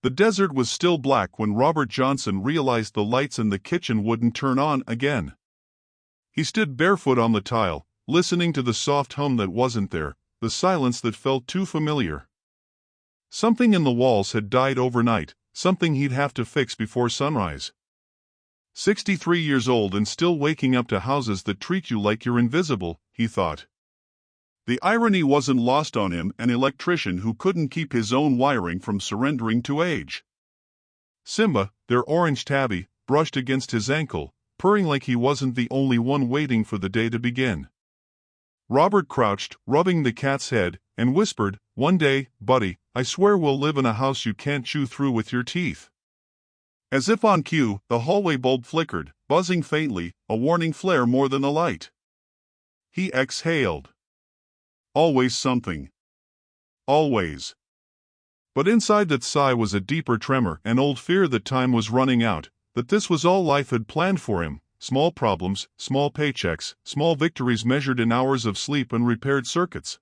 The desert was still black when Robert Johnson realized the lights in the kitchen wouldn't turn on again. He stood barefoot on the tile, listening to the soft hum that wasn't there, the silence that felt too familiar. Something in the walls had died overnight, something he'd have to fix before sunrise. 63 years old and still waking up to houses that treat you like you're invisible, he thought. The irony wasn't lost on him, an electrician who couldn't keep his own wiring from surrendering to age. Simba, their orange tabby, brushed against his ankle, purring like he wasn't the only one waiting for the day to begin. Robert crouched, rubbing the cat's head, and whispered, "One day, buddy, I swear we'll live in a house you can't chew through with your teeth." As if on cue, the hallway bulb flickered, buzzing faintly, a warning flare more than a light. He exhaled. Always something. Always. But inside that sigh was a deeper tremor, an old fear that time was running out, that this was all life had planned for him, small problems, small paychecks, small victories measured in hours of sleep and repaired circuits.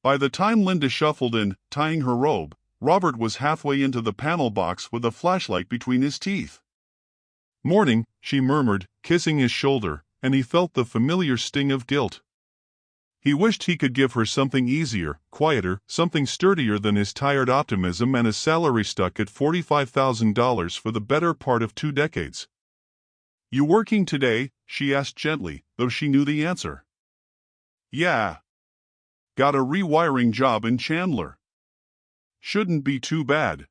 By the time Linda shuffled in, tying her robe, Robert was halfway into the panel box with a flashlight between his teeth. "Morning," she murmured, kissing his shoulder, and he felt the familiar sting of guilt. He wished he could give her something easier, quieter, something sturdier than his tired optimism and a salary stuck at $45,000 for the better part of 2 decades. "You working today?" she asked gently, though she knew the answer. "Yeah. Got a rewiring job in Chandler. Shouldn't be too bad."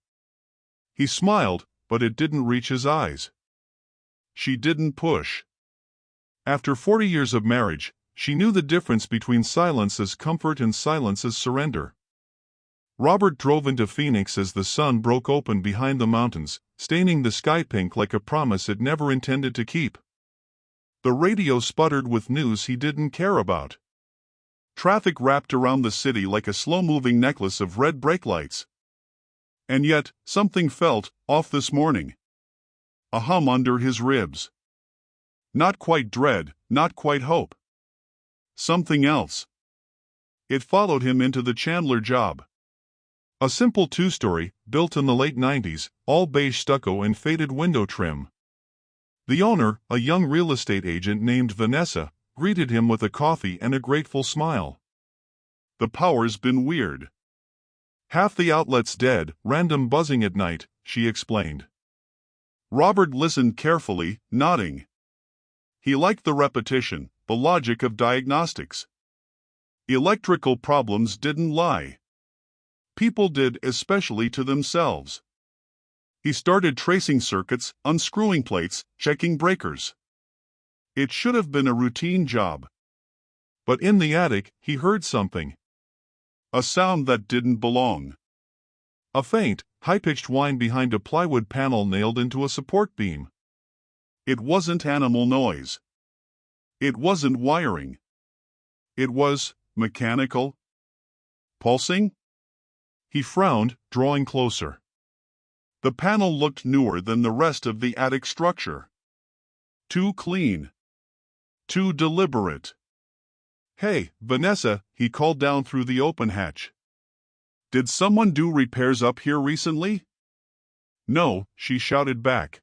He smiled, but it didn't reach his eyes. She didn't push. After 40 years of marriage, she knew the difference between silence as comfort and silence as surrender. Robert drove into Phoenix as the sun broke open behind the mountains, staining the sky pink like a promise it never intended to keep. The radio sputtered with news he didn't care about. Traffic wrapped around the city like a slow-moving necklace of red brake lights. And yet, something felt off this morning. A hum under his ribs. Not quite dread, not quite hope. Something else. It followed him into the Chandler job. A simple 2-story, built in the late 90s, all beige stucco and faded window trim. The owner, a young real estate agent named Vanessa, greeted him with a coffee and a grateful smile. "The power's been weird. Half the outlet's dead, random buzzing at night," she explained. Robert listened carefully, nodding. He liked the repetition, the logic of diagnostics. Electrical problems didn't lie. People did, especially to themselves. He started tracing circuits, unscrewing plates, checking breakers. It should have been a routine job. But in the attic, he heard something. A sound that didn't belong. A faint, high-pitched whine behind a plywood panel nailed into a support beam. It wasn't animal noise. It wasn't wiring. It was mechanical. Pulsing? He frowned, drawing closer. The panel looked newer than the rest of the attic structure. Too clean. Too deliberate. "Hey, Vanessa," he called down through the open hatch. "Did someone do repairs up here recently?" "No," she shouted back.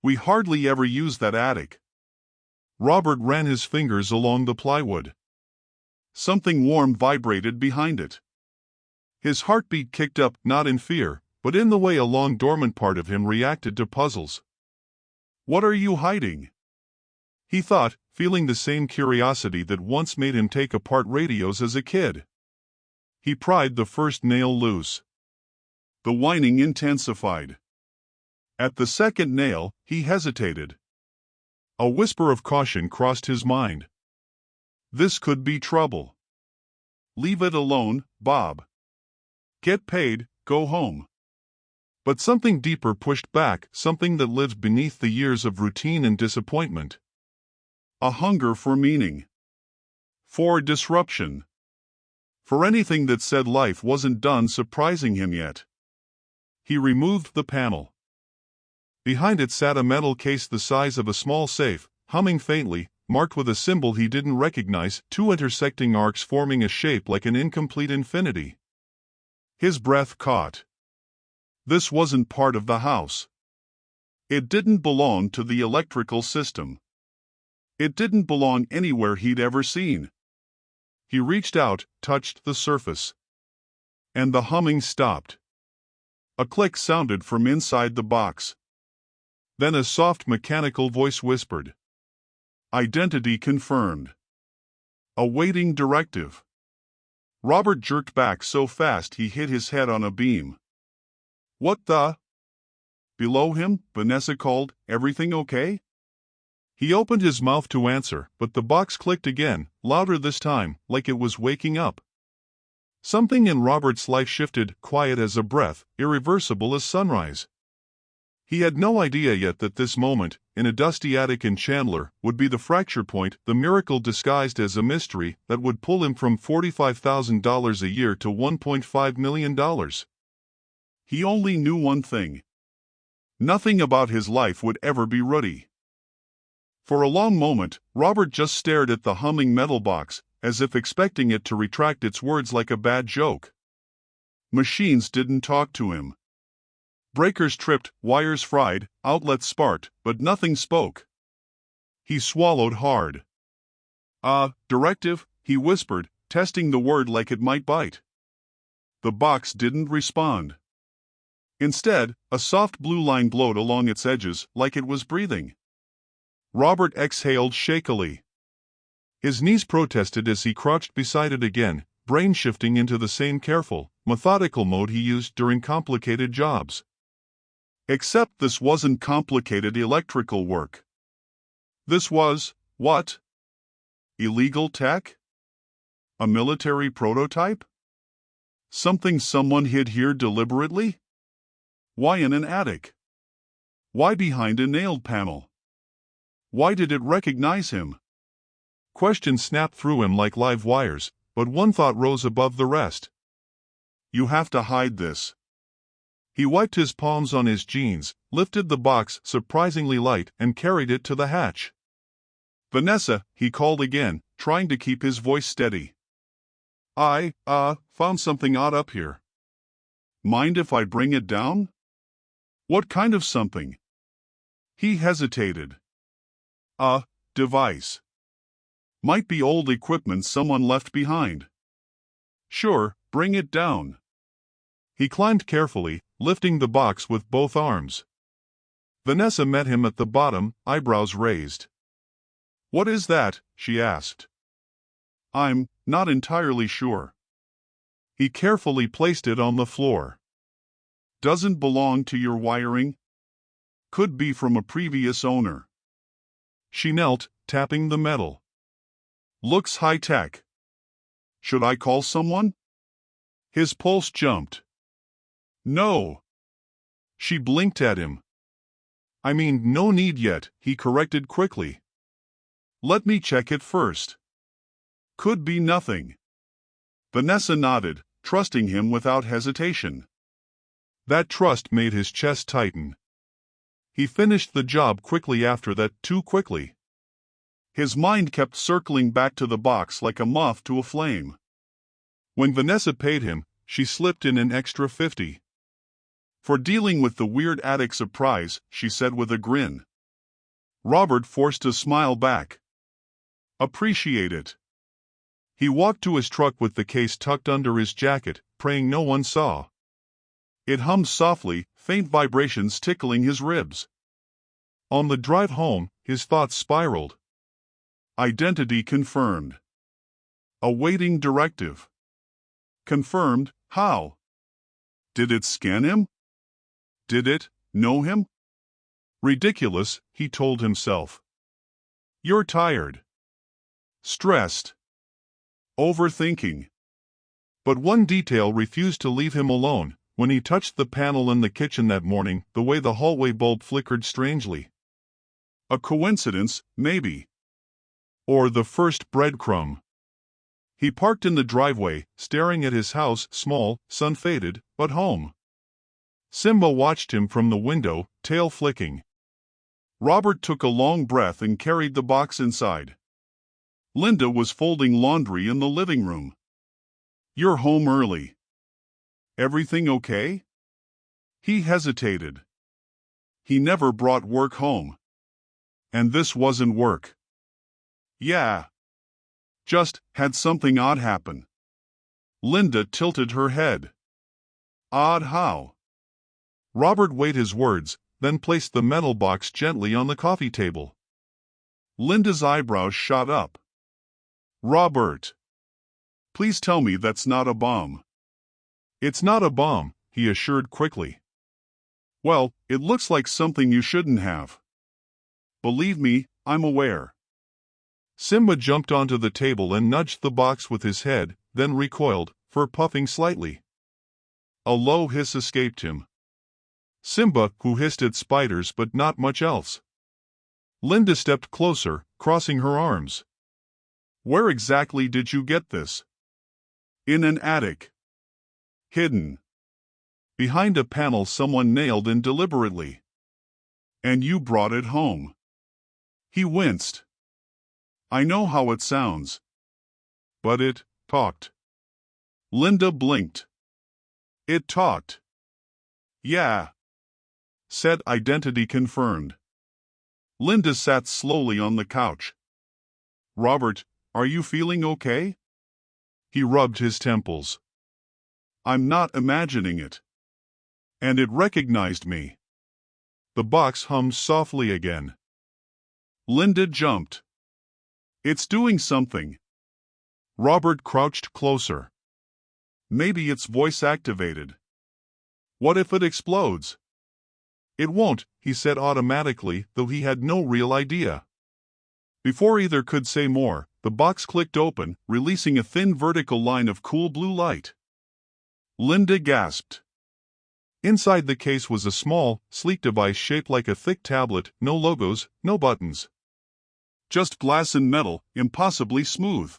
"We hardly ever use that attic." Robert ran his fingers along the plywood. Something warm vibrated behind it. His heartbeat kicked up, not in fear, but in the way a long-dormant part of him reacted to puzzles. "What are you hiding?" he thought, feeling the same curiosity that once made him take apart radios as a kid. He pried the first nail loose. The whining intensified. At the second nail, he hesitated. A whisper of caution crossed his mind. This could be trouble. "Leave it alone, Bob. Get paid, go home." But something deeper pushed back, something that lived beneath the years of routine and disappointment. A hunger for meaning. For disruption. For anything that said life wasn't done surprising him yet. He removed the panel. Behind it sat a metal case the size of a small safe, humming faintly, marked with a symbol he didn't recognize, 2 intersecting arcs forming a shape like an incomplete infinity. His breath caught. This wasn't part of the house. It didn't belong to the electrical system. It didn't belong anywhere he'd ever seen. He reached out, touched the surface. And the humming stopped. A click sounded from inside the box. Then a soft mechanical voice whispered. Identity confirmed. Awaiting directive. Robert jerked back so fast he hit his head on a beam. What the? Below him, Vanessa called, everything okay? He opened his mouth to answer, but the box clicked again, louder this time, like it was waking up. Something in Robert's life shifted, quiet as a breath, irreversible as sunrise. He had no idea yet that this moment, in a dusty attic in Chandler, would be the fracture point, the miracle disguised as a mystery that would pull him from $45,000 a year to $1.5 million. He only knew one thing. Nothing about his life would ever be ruddy. For a long moment, Robert just stared at the humming metal box, as if expecting it to retract its words like a bad joke. Machines didn't talk to him. Breakers tripped, wires fried, outlets sparked, but nothing spoke. He swallowed hard. Directive, he whispered, testing the word like it might bite. The box didn't respond. Instead, a soft blue line glowed along its edges, like it was breathing. Robert exhaled shakily. His knees protested as he crouched beside it again, brain shifting into the same careful, methodical mode he used during complicated jobs. Except this wasn't complicated electrical work. This was, what? Illegal tech? A military prototype? Something someone hid here deliberately? Why in an attic? Why behind a nailed panel? Why did it recognize him? Questions snapped through him like live wires, but one thought rose above the rest. You have to hide this. He wiped his palms on his jeans, lifted the box surprisingly light, and carried it to the hatch. Vanessa, he called again, trying to keep his voice steady. I found something odd up here. Mind if I bring it down? What kind of something? He hesitated. A device. Might be old equipment someone left behind. Sure, bring it down. He climbed carefully, lifting the box with both arms. Vanessa met him at the bottom, eyebrows raised. What is that? She asked. I'm not entirely sure. He carefully placed it on the floor. Doesn't belong to your wiring? Could be from a previous owner. She knelt, tapping the metal. Looks high-tech. Should I call someone? His pulse jumped. No. She blinked at him. I mean, no need yet, he corrected quickly. Let me check it first. Could be nothing. Vanessa nodded, trusting him without hesitation. That trust made his chest tighten. He finished the job quickly after that, too quickly. His mind kept circling back to the box like a moth to a flame. When Vanessa paid him, she slipped in an extra $50. For dealing with the weird attic surprise, she said with a grin. Robert forced a smile back. Appreciate it. He walked to his truck with the case tucked under his jacket, praying no one saw. It hummed softly, faint vibrations tickling his ribs. On the drive home, his thoughts spiraled. Identity confirmed. Awaiting directive. Confirmed, how? Did it scan him? Did it know him? Ridiculous, he told himself. You're tired. Stressed. Overthinking. But one detail refused to leave him alone. When he touched the panel in the kitchen that morning, the way the hallway bulb flickered strangely. A coincidence, maybe. Or the first breadcrumb. He parked in the driveway, staring at his house, small, sun-faded, but home. Simba watched him from the window, tail flicking. Robert took a long breath and carried the box inside. Linda was folding laundry in the living room. You're home early. Everything okay? He hesitated. He never brought work home. And this wasn't work. Yeah. Just had something odd happen. Linda tilted her head. Odd how? Robert weighed his words, then placed the metal box gently on the coffee table. Linda's eyebrows shot up. Robert, please tell me that's not a bomb. It's not a bomb, he assured quickly. Well, it looks like something you shouldn't have. Believe me, I'm aware. Simba jumped onto the table and nudged the box with his head, then recoiled, fur puffing slightly. A low hiss escaped him. Simba, who hissed at spiders but not much else. Linda stepped closer, crossing her arms. Where exactly did you get this? In an attic. Hidden. Behind a panel someone nailed in deliberately. And you brought it home. He winced. I know how it sounds. But it talked. Linda blinked. It talked. Yeah. Said identity confirmed. Linda sat slowly on the couch. Robert, are you feeling okay? He rubbed his temples. I'm not imagining it. And it recognized me. The box hummed softly again. Linda jumped. It's doing something. Robert crouched closer. Maybe it's voice activated. What if it explodes? It won't, he said automatically, though he had no real idea. Before either could say more, the box clicked open, releasing a thin vertical line of cool blue light. Linda gasped. Inside the case was a small, sleek device shaped like a thick tablet, no logos, no buttons. Just glass and metal, impossibly smooth.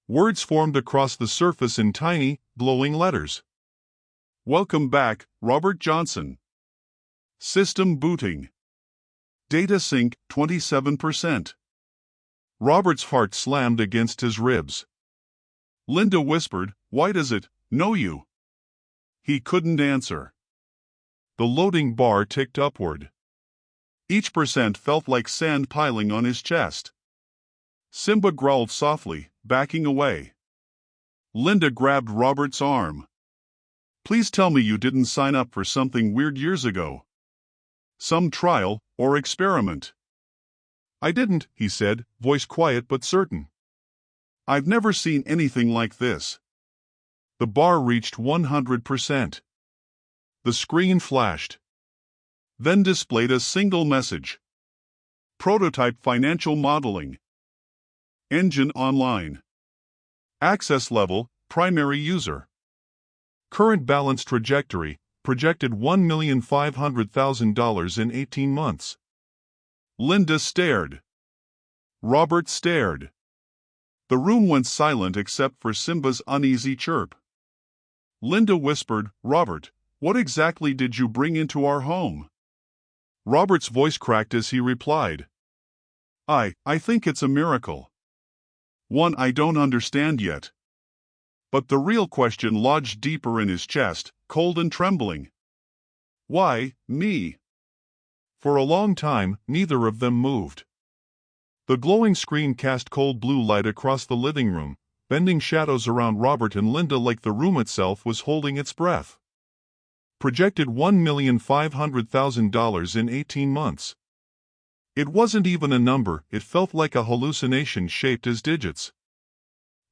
Words formed across the surface in tiny, glowing letters. Welcome back, Robert Johnson. System booting. Data sync 27%. Robert's heart slammed against his ribs. Linda whispered, Why does it know you? He couldn't answer. The loading bar ticked upward. Each percent felt like sand piling on his chest. Simba growled softly, backing away. Linda grabbed Robert's arm. Please tell me you didn't sign up for something weird years ago. Some trial or experiment. I didn't, he said, voice quiet but certain. I've never seen anything like this. The bar reached 100%. The screen flashed. Then displayed a single message. Prototype financial modeling. Engine online. Access level, primary user. Current balance trajectory, projected $1,500,000 in 18 months. Linda stared. Robert stared. The room went silent except for Simba's uneasy chirp. Linda whispered, Robert, what exactly did you bring into our home? Robert's voice cracked as he replied. I think it's a miracle. One I don't understand yet. But the real question lodged deeper in his chest, cold and trembling. Why, me? For a long time, neither of them moved. The glowing screen cast cold blue light across the living room, bending shadows around Robert and Linda like the room itself was holding its breath. Projected $1,500,000 in 18 months. It wasn't even a number, it felt like a hallucination shaped as digits.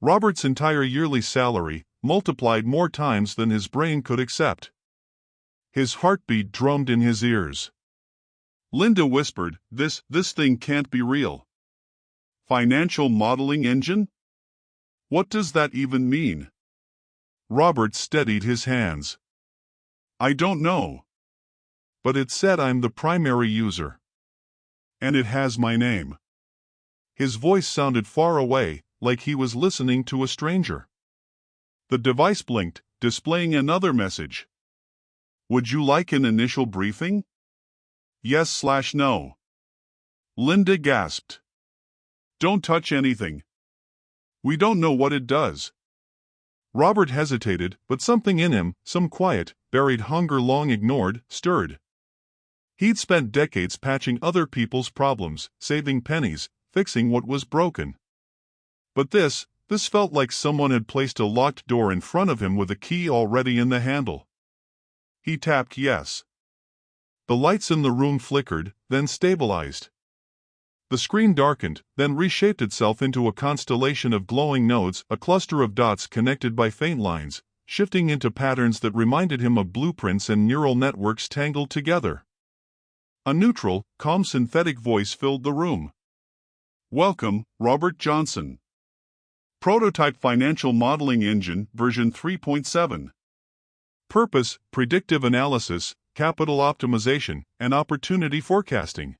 Robert's entire yearly salary, multiplied more times than his brain could accept. His heartbeat drummed in his ears. Linda whispered, This thing can't be real. Financial modeling engine? What does that even mean? Robert steadied his hands. I don't know. But it said I'm the primary user. And it has my name. His voice sounded far away, like he was listening to a stranger. The device blinked, displaying another message. Would you like an initial briefing? Yes/no. Linda gasped. Don't touch anything. We don't know what it does. Robert hesitated, but something in him, some quiet, buried hunger long ignored, stirred. He'd spent decades patching other people's problems, saving pennies, fixing what was broken. But this felt like someone had placed a locked door in front of him with a key already in the handle. He tapped yes. The lights in the room flickered, then stabilized. The screen darkened, then reshaped itself into a constellation of glowing nodes, a cluster of dots connected by faint lines, shifting into patterns that reminded him of blueprints and neural networks tangled together. A neutral, calm synthetic voice filled the room. "Welcome, Robert Johnson. Prototype Financial Modeling Engine, version 3.7. Purpose, predictive analysis, capital optimization, and opportunity forecasting.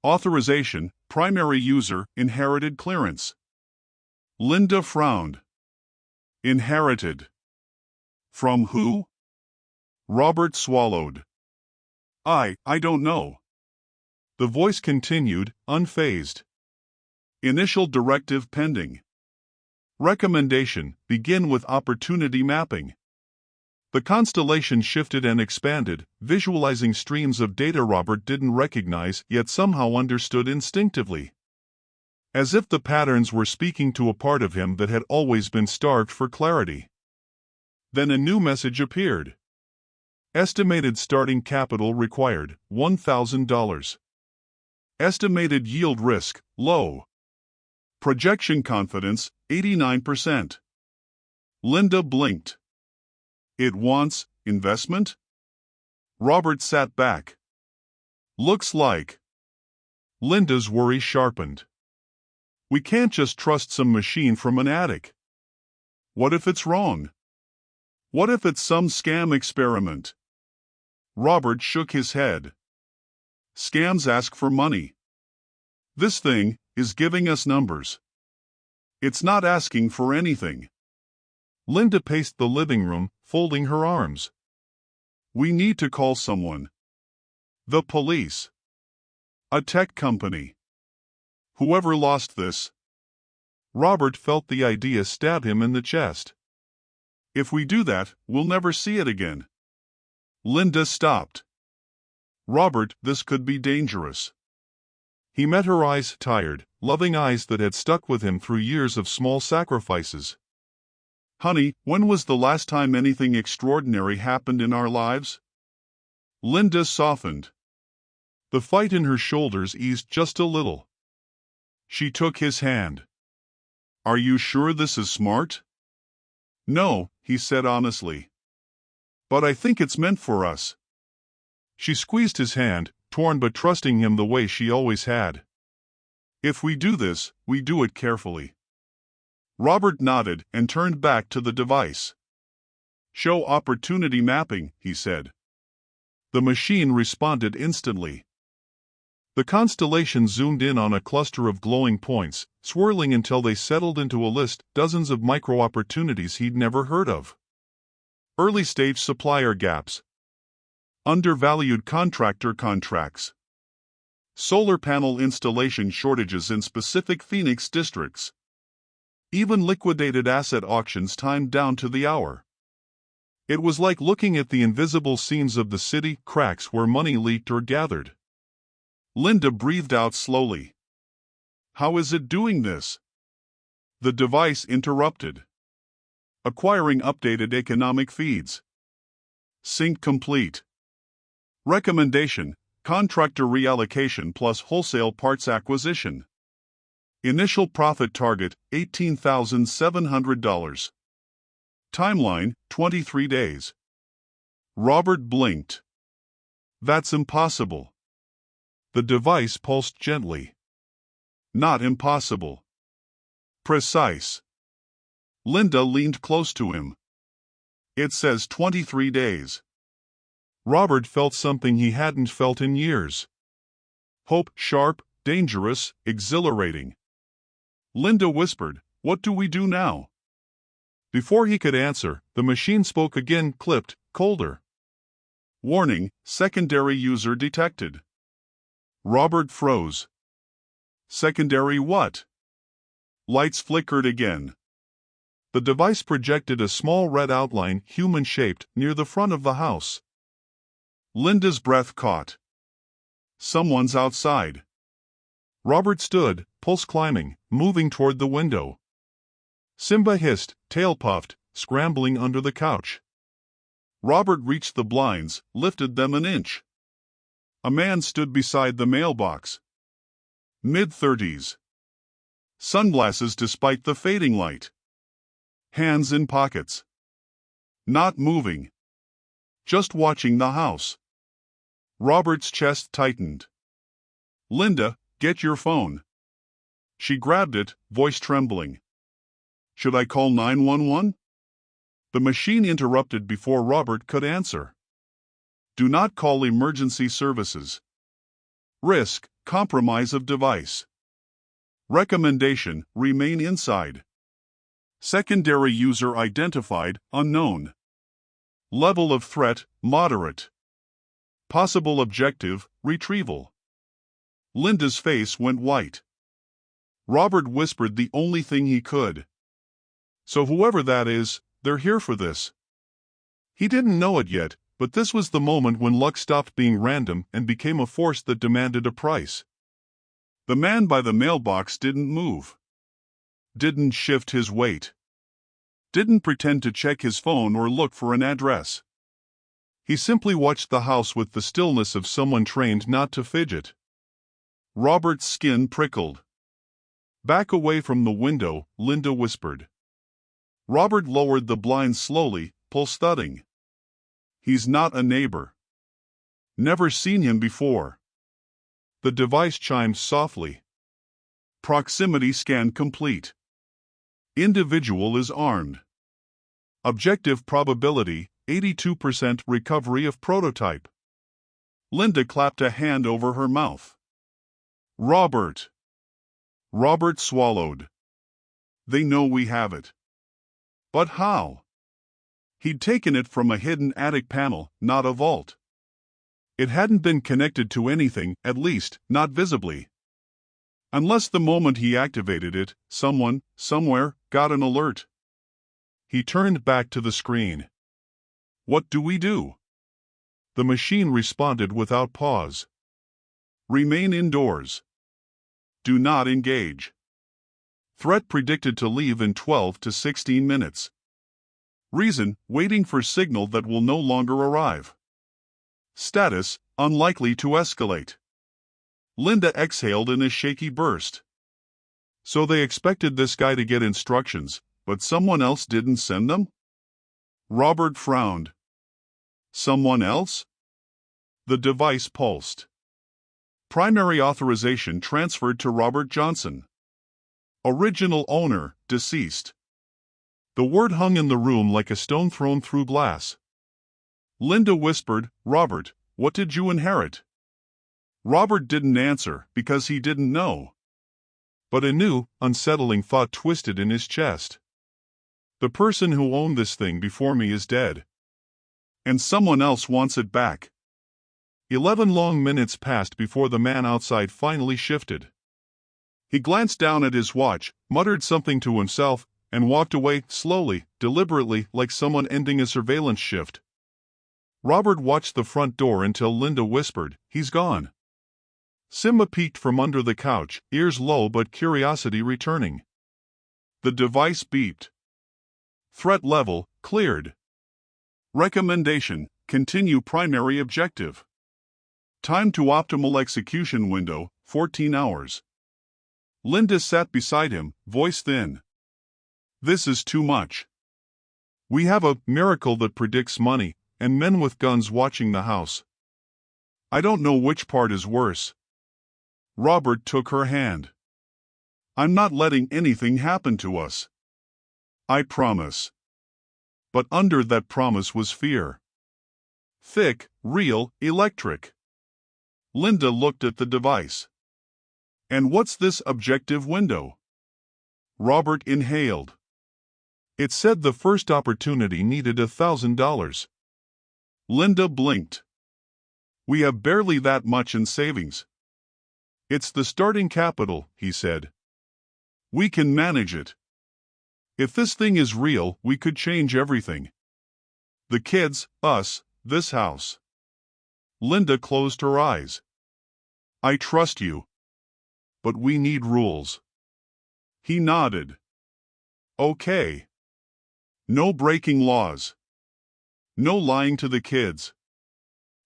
Authorization, primary user, inherited clearance." Linda frowned. Inherited. From who? Robert swallowed. I don't know. The voice continued, unfazed. Initial directive pending. Recommendation, begin with opportunity mapping. The constellation shifted and expanded, visualizing streams of data Robert didn't recognize yet somehow understood instinctively. As if the patterns were speaking to a part of him that had always been starved for clarity. Then a new message appeared. Estimated starting capital required, $1,000. Estimated yield risk, low. Projection confidence, 89%. Linda blinked. It wants investment? Robert sat back. Looks like. Linda's worry sharpened. We can't just trust some machine from an attic. What if it's wrong? What if it's some scam experiment? Robert shook his head. Scams ask for money. This thing is giving us numbers. It's not asking for anything. Linda paced the living room, folding her arms. We need to call someone. The police. A tech company. Whoever lost this. Robert felt the idea stab him in the chest. If we do that, we'll never see it again. Linda stopped. Robert, this could be dangerous. He met her eyes, tired, loving eyes that had stuck with him through years of small sacrifices. Honey, when was the last time anything extraordinary happened in our lives? Linda softened. The fight in her shoulders eased just a little. She took his hand. Are you sure this is smart? No, he said honestly. But I think it's meant for us. She squeezed his hand, torn but trusting him the way she always had. If we do this, we do it carefully. Robert nodded and turned back to the device. Show opportunity mapping, he said. The machine responded instantly. The constellation zoomed in on a cluster of glowing points, swirling until they settled into a list, dozens of micro-opportunities he'd never heard of. Early-stage supplier gaps. Undervalued contractor contracts. Solar panel installation shortages in specific Phoenix districts. Even liquidated asset auctions timed down to the hour. It was like looking at the invisible seams of the city, cracks where money leaked or gathered. Linda breathed out slowly. How is it doing this? The device interrupted. Acquiring updated economic feeds. Sync complete. Recommendation, contractor reallocation plus wholesale parts acquisition. Initial profit target, $18,700. Timeline, 23 days. Robert blinked. That's impossible. The device pulsed gently. Not impossible. Precise. Linda leaned close to him. It says 23 days. Robert felt something he hadn't felt in years. Hope, sharp, dangerous, exhilarating. Linda whispered, "What do we do now?" Before he could answer, the machine spoke again, clipped, colder. Warning, secondary user detected. Robert froze. Secondary what? Lights flickered again. The device projected a small red outline, human-shaped, near the front of the house. Linda's breath caught. Someone's outside. Robert stood, pulse climbing, moving toward the window. Simba hissed, tail puffed, scrambling under the couch. Robert reached the blinds, lifted them an inch. A man stood beside the mailbox. Mid-30s. Sunglasses despite the fading light. Hands in pockets. Not moving. Just watching the house. Robert's chest tightened. "Linda, get your phone." She grabbed it, voice trembling. "Should I call 911? The machine interrupted before Robert could answer. "Do not call emergency services. Risk, compromise of device. Recommendation, remain inside. Secondary user identified, unknown. Level of threat, moderate. Possible objective, retrieval." Linda's face went white. Robert whispered the only thing he could. "So whoever that is, they're here for this." He didn't know it yet, but this was the moment when luck stopped being random and became a force that demanded a price. The man by the mailbox didn't move. Didn't shift his weight. Didn't pretend to check his phone or look for an address. He simply watched the house with the stillness of someone trained not to fidget. Robert's skin prickled. "Back away from the window," Linda whispered. Robert lowered the blinds slowly, pulse thudding. "He's not a neighbor. Never seen him before." The device chimed softly. Proximity scan complete. Individual is armed. Objective probability, 82% recovery of prototype. Linda clapped a hand over her mouth. "Robert." Robert swallowed. "They know we have it." But how? He'd taken it from a hidden attic panel, not a vault. It hadn't been connected to anything, at least, not visibly. Unless the moment he activated it, someone, somewhere, got an alert. He turned back to the screen. "What do we do?" The machine responded without pause. "Remain indoors. Do not engage. Threat predicted to leave in 12 to 16 minutes. Reason, waiting for signal that will no longer arrive. Status, unlikely to escalate." Linda exhaled in a shaky burst. So they expected this guy to get instructions, but someone else didn't send them? Robert frowned. Someone else? The device pulsed. Primary authorization transferred to Robert Johnson. Original owner, deceased. The word hung in the room like a stone thrown through glass. Linda whispered, "Robert, what did you inherit?" Robert didn't answer because he didn't know. But a new, unsettling thought twisted in his chest. The person who owned this thing before me is dead. And someone else wants it back. 11 long minutes passed before the man outside finally shifted. He glanced down at his watch, muttered something to himself, and walked away, slowly, deliberately, like someone ending a surveillance shift. Robert watched the front door until Linda whispered, "He's gone." Simba peeked from under the couch, ears low but curiosity returning. The device beeped. Threat level, cleared. Recommendation, continue primary objective. Time to optimal execution window, 14 hours. Linda sat beside him, voice thin. "This is too much. We have a miracle that predicts money, and men with guns watching the house. I don't know which part is worse." Robert took her hand. "I'm not letting anything happen to us. I promise." But under that promise was fear. Thick, real, electric. Linda looked at the device. "And what's this objective window?" Robert inhaled. It said the first opportunity needed $1,000. Linda blinked. "We have barely that much in savings." "It's the starting capital," he said. "We can manage it." If this thing is real, we could change everything. The kids, us, this house. Linda closed her eyes. I trust you. But we need rules. He nodded. Okay. No breaking laws. No lying to the kids.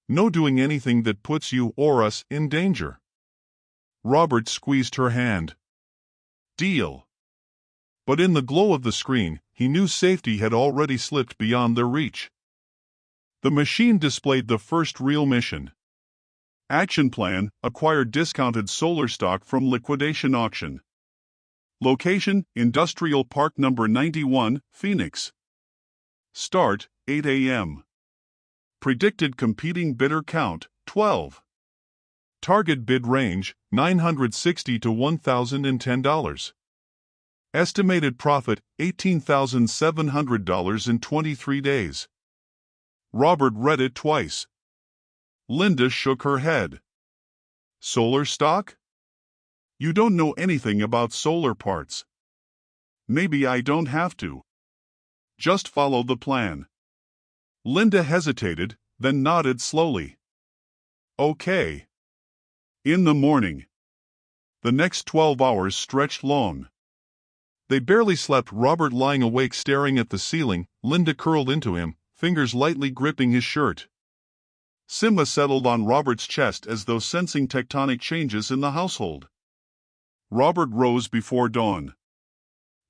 No doing anything that puts you or us in danger. Robert squeezed her hand. Deal. But in the glow of the screen, he knew safety had already slipped beyond their reach. The machine displayed the first real mission. Action plan: acquire discounted solar stock from liquidation auction. Location: Industrial Park number 91, Phoenix. Start: 8 a.m. Predicted competing bidder count: 12. Target bid range: $960 to $1,010. Estimated profit: $18,700 in 23 days. Robert read it twice. Linda shook her head. Solar stock? You don't know anything about solar parts. Maybe I don't have to. Just follow the plan. Linda hesitated, then nodded slowly. Okay. In the morning. The next 12 hours stretched long. They barely slept, Robert lying awake staring at the ceiling, Linda curled into him, fingers lightly gripping his shirt. Simba settled on Robert's chest as though sensing tectonic changes in the household. Robert rose before dawn.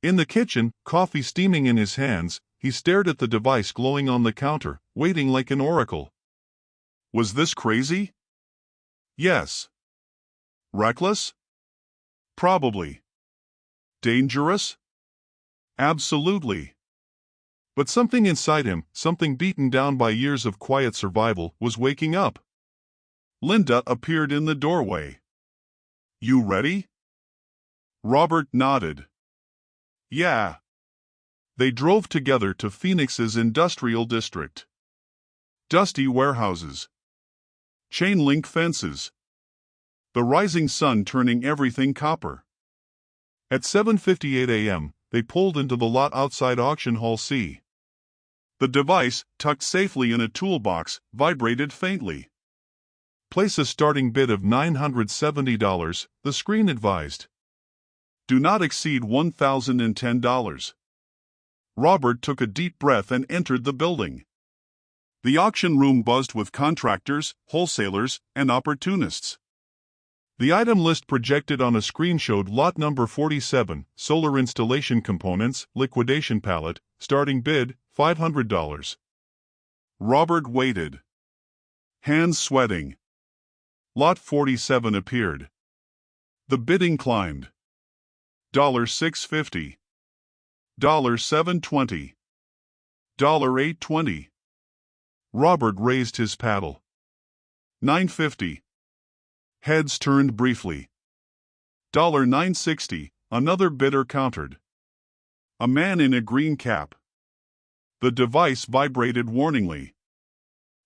In the kitchen, coffee steaming in his hands, he stared at the device glowing on the counter, waiting like an oracle. Was this crazy? Yes. Reckless? Probably. Dangerous? Absolutely. But something inside him, something beaten down by years of quiet survival, was waking up. Linda appeared in the doorway. You ready? Robert nodded. Yeah. They drove together to Phoenix's industrial district. Dusty warehouses. Chain-link fences. The rising sun turning everything copper. At 7:58 a.m., they pulled into the lot outside Auction Hall C. The device, tucked safely in a toolbox, vibrated faintly. Place a starting bid of $970, the screen advised. Do not exceed $1,010. Robert took a deep breath and entered the building. The auction room buzzed with contractors, wholesalers, and opportunists. The item list projected on a screen showed lot number 47, solar installation components, liquidation pallet, starting bid, $500. Robert waited. Hands sweating. Lot 47 appeared. The bidding climbed. $650. $720. $820. Robert raised his paddle. $950. Heads turned briefly. $960, another bidder countered. A man in a green cap. The device vibrated warningly.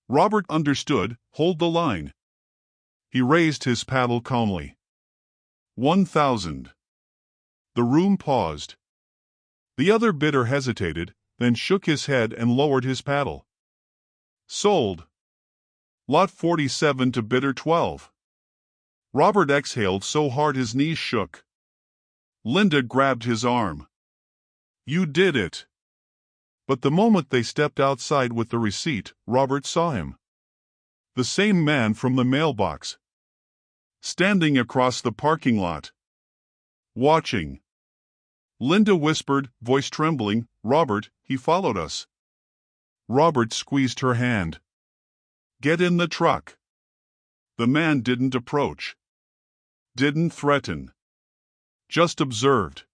Robert understood, hold the line. He raised his paddle calmly. 1,000. The room paused. The other bidder hesitated, then shook his head and lowered his paddle. Sold. Lot 47 to bidder 12. Robert exhaled so hard his knees shook. Linda grabbed his arm. You did it. But the moment they stepped outside with the receipt, Robert saw him. The same man from the mailbox. Standing across the parking lot. Watching. Linda whispered, voice trembling, Robert, he followed us. Robert squeezed her hand. Get in the truck. The man didn't approach. Didn't threaten. Just observed.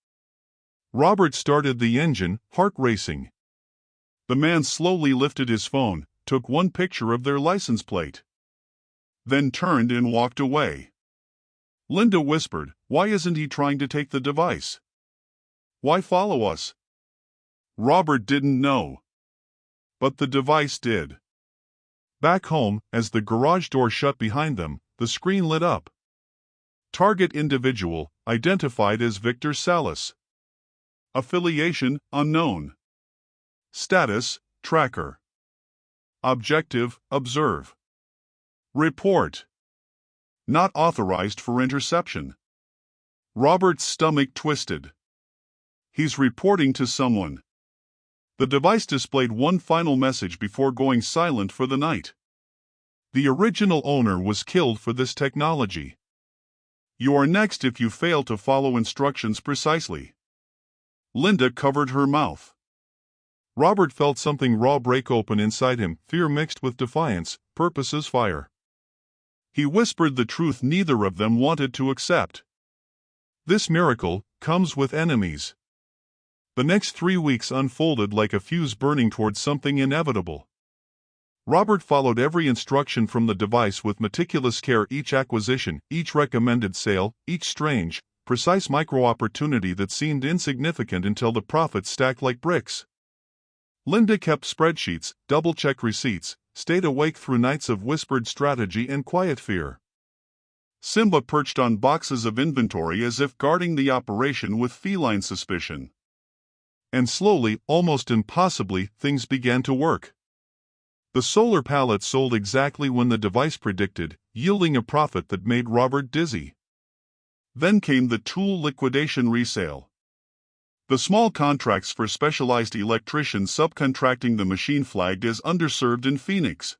Robert started the engine, heart racing. The man slowly lifted his phone, took one picture of their license plate. Then turned and walked away. Linda whispered, why isn't he trying to take the device? Why follow us? Robert didn't know. But the device did. Back home, as the garage door shut behind them, the screen lit up. Target individual, identified as Victor Salas. Affiliation, unknown. Status, tracker. Objective, observe. Report. Not authorized for interception. Robert's stomach twisted. He's reporting to someone. The device displayed one final message before going silent for the night. The original owner was killed for this technology. You are next if you fail to follow instructions precisely. Linda covered her mouth. Robert felt something raw break open inside him, fear mixed with defiance, purposes fire. He whispered the truth neither of them wanted to accept. This miracle comes with enemies. The next 3 weeks unfolded like a fuse burning towards something inevitable. Robert followed every instruction from the device with meticulous care, each acquisition, each recommended sale, each strange, precise micro-opportunity that seemed insignificant until the profits stacked like bricks. Linda kept spreadsheets, double-checked receipts, stayed awake through nights of whispered strategy and quiet fear. Simba perched on boxes of inventory as if guarding the operation with feline suspicion. And slowly, almost impossibly, things began to work. The solar pallet sold exactly when the device predicted, yielding a profit that made Robert dizzy. Then came the tool liquidation resale. The small contracts for specialized electricians subcontracting the machine flagged as underserved in Phoenix.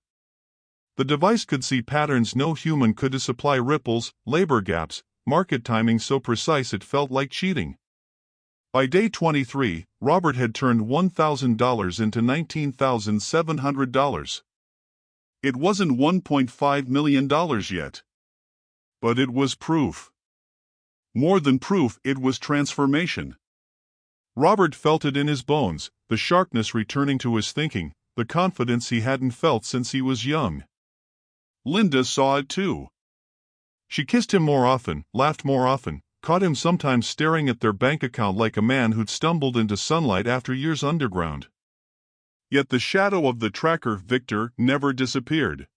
The device could see patterns no human could, supply ripples, labor gaps, market timing so precise it felt like cheating. By day 23, Robert had turned $1,000 into $19,700. It wasn't $1.5 million yet. But it was proof. More than proof, it was transformation. Robert felt it in his bones, the sharpness returning to his thinking, the confidence he hadn't felt since he was young. Linda saw it too. She kissed him more often, laughed more often, caught him sometimes staring at their bank account like a man who'd stumbled into sunlight after years underground. Yet the shadow of the tracker, Victor, never disappeared.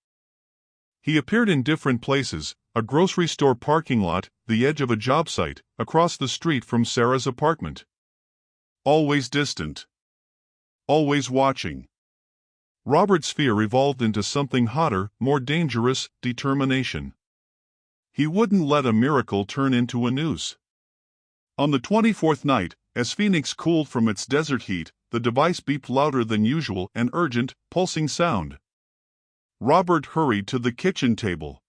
He appeared in different places: a grocery store parking lot, the edge of a job site, across the street from Sarah's apartment. Always distant. Always watching. Robert's fear evolved into something hotter, more dangerous: determination. He wouldn't let a miracle turn into a noose. On the 24th night, as Phoenix cooled from its desert heat, the device beeped louder than usual, an urgent, pulsing sound. Robert hurried to the kitchen table.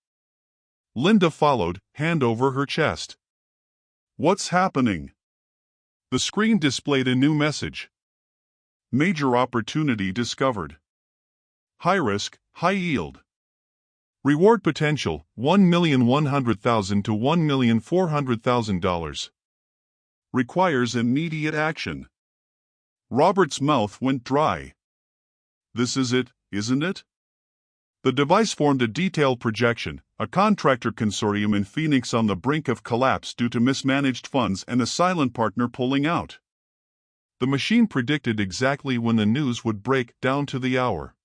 Linda followed, hand over her chest. "What's happening?" The screen displayed a new message. Major opportunity discovered. High risk, high yield. Reward potential, $1,100,000 to $1,400,000. Requires immediate action. Robert's mouth went dry. This is it, isn't it? The device formed a detailed projection, a contractor consortium in Phoenix on the brink of collapse due to mismanaged funds and a silent partner pulling out. The machine predicted exactly when the news would break, down to the hour.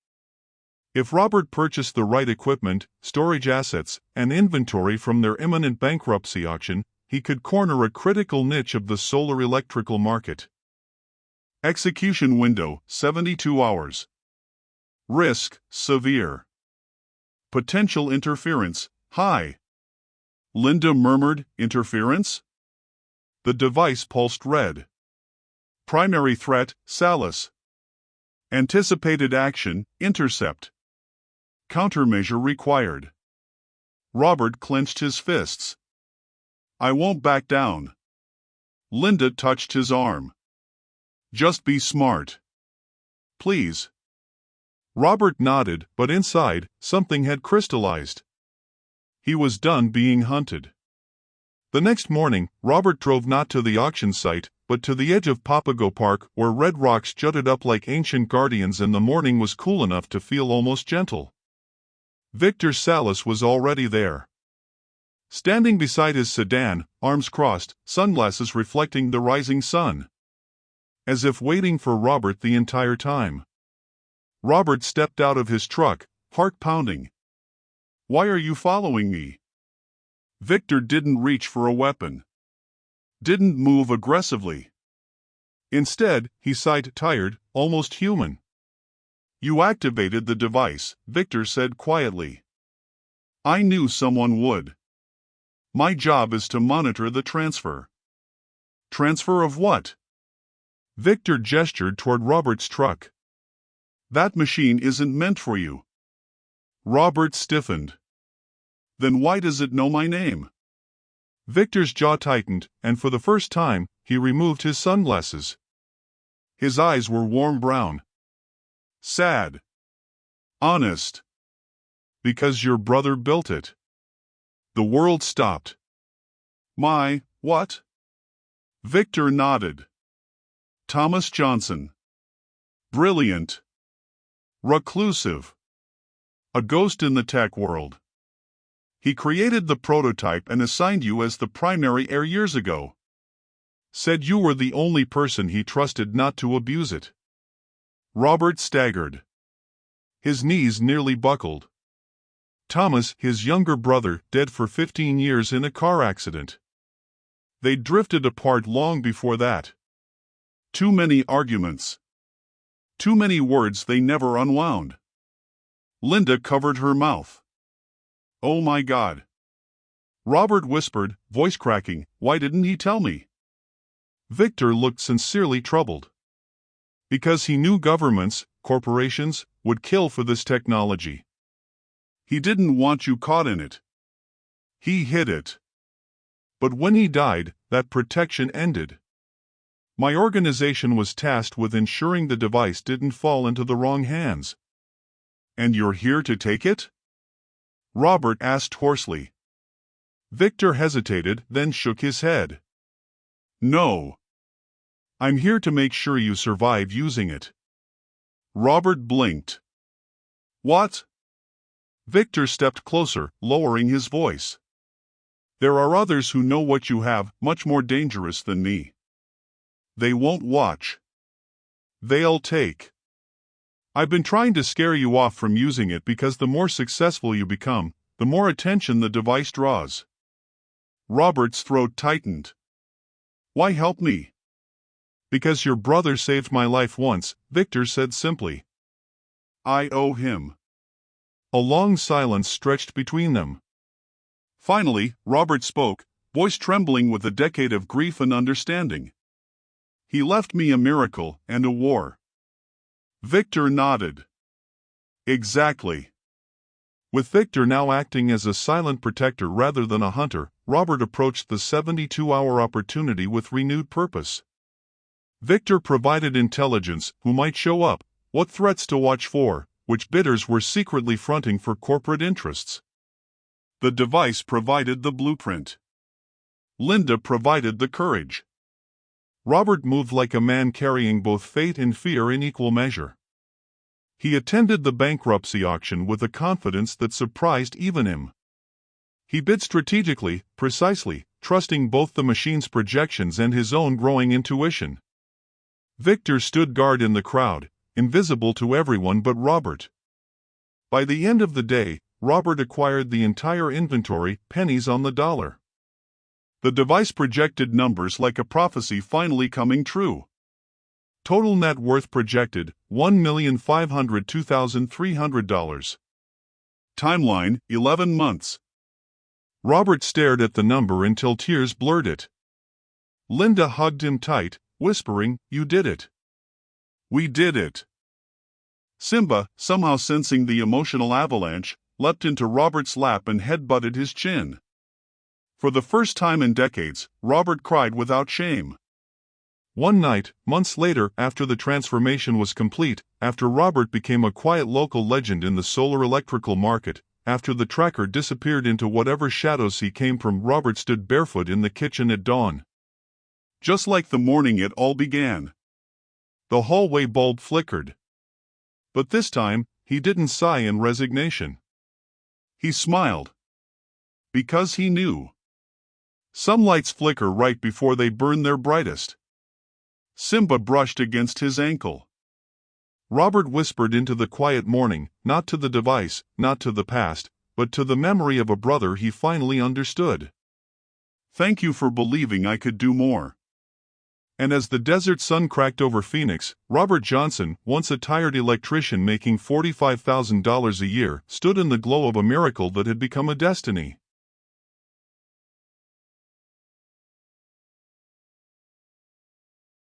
If Robert purchased the right equipment, storage assets, and inventory from their imminent bankruptcy auction, he could corner a critical niche of the solar electrical market. Execution window, 72 hours. Risk, severe. Potential interference, high. Linda murmured, "Interference?" The device pulsed red. Primary threat, Salus. Anticipated action, intercept. Countermeasure required. Robert clenched his fists. "I won't back down." Linda touched his arm. "Just be smart. Please." Robert nodded, but inside, something had crystallized. He was done being hunted. The next morning, Robert drove not to the auction site, but to the edge of Papago Park, where red rocks jutted up like ancient guardians and the morning was cool enough to feel almost gentle. Victor Salus was already there. Standing beside his sedan, arms crossed, sunglasses reflecting the rising sun. As if waiting for Robert the entire time. Robert stepped out of his truck, heart pounding. "Why are you following me?" Victor didn't reach for a weapon. Didn't move aggressively. Instead, he sighed tired, almost human. You activated the device, Victor said quietly. I knew someone would. My job is to monitor the transfer. Transfer of what? Victor gestured toward Robert's truck. That machine isn't meant for you. Robert stiffened. Then why does it know my name? Victor's jaw tightened, and for the first time, he removed his sunglasses. His eyes were warm brown. Sad. Honest. Because your brother built it. The world stopped. My, what? Victor nodded. Thomas Johnson. Brilliant. Reclusive. A ghost in the tech world. He created the prototype and assigned you as the primary heir years ago. Said you were the only person he trusted not to abuse it. Robert staggered. His knees nearly buckled. Thomas, his younger brother, dead for 15 years in a car accident. They drifted apart long before that. Too many arguments. Too many words they never unwound. Linda covered her mouth. Oh my God. Robert whispered, voice cracking, why didn't he tell me? Victor looked sincerely troubled. Because he knew governments, corporations, would kill for this technology. He didn't want you caught in it. He hid it. But when he died, that protection ended. My organization was tasked with ensuring the device didn't fall into the wrong hands. And you're here to take it? Robert asked hoarsely. Victor hesitated, then shook his head. No. I'm here to make sure you survive using it. Robert blinked. What? Victor stepped closer, lowering his voice. There are others who know what you have, much more dangerous than me. They won't watch. They'll take. I've been trying to scare you off from using it because the more successful you become, the more attention the device draws. Robert's throat tightened. Why help me? Because your brother saved my life once, Victor said simply. I owe him. A long silence stretched between them. Finally, Robert spoke, voice trembling with a decade of grief and understanding. He left me a miracle and a war. Victor nodded. Exactly. With Victor now acting as a silent protector rather than a hunter, Robert approached the 72-hour opportunity with renewed purpose. Victor provided intelligence, who might show up, what threats to watch for, which bidders were secretly fronting for corporate interests. The device provided the blueprint. Linda provided the courage. Robert moved like a man carrying both fate and fear in equal measure. He attended the bankruptcy auction with a confidence that surprised even him. He bid strategically, precisely, trusting both the machine's projections and his own growing intuition. Victor stood guard in the crowd, invisible to everyone but Robert. By the end of the day, Robert acquired the entire inventory, pennies on the dollar. The device projected numbers like a prophecy finally coming true. Total net worth projected, $1,502,300. Timeline, 11 months. Robert stared at the number until tears blurred it. Linda hugged him tight, whispering, "You did it. We did it." Simba, somehow sensing the emotional avalanche, leapt into Robert's lap and headbutted his chin. For the first time in decades, Robert cried without shame. One night, months later, after the transformation was complete, after Robert became a quiet local legend in the solar electrical market, after the tracker disappeared into whatever shadows he came from, Robert stood barefoot in the kitchen at dawn. Just like the morning it all began. The hallway bulb flickered. But this time, he didn't sigh in resignation. He smiled. Because he knew. Some lights flicker right before they burn their brightest. Simba brushed against his ankle. Robert whispered into the quiet morning, not to the device, not to the past, but to the memory of a brother he finally understood. Thank you for believing I could do more. And as the desert sun cracked over Phoenix, Robert Johnson, once a tired electrician making $45,000 a year, stood in the glow of a miracle that had become a destiny.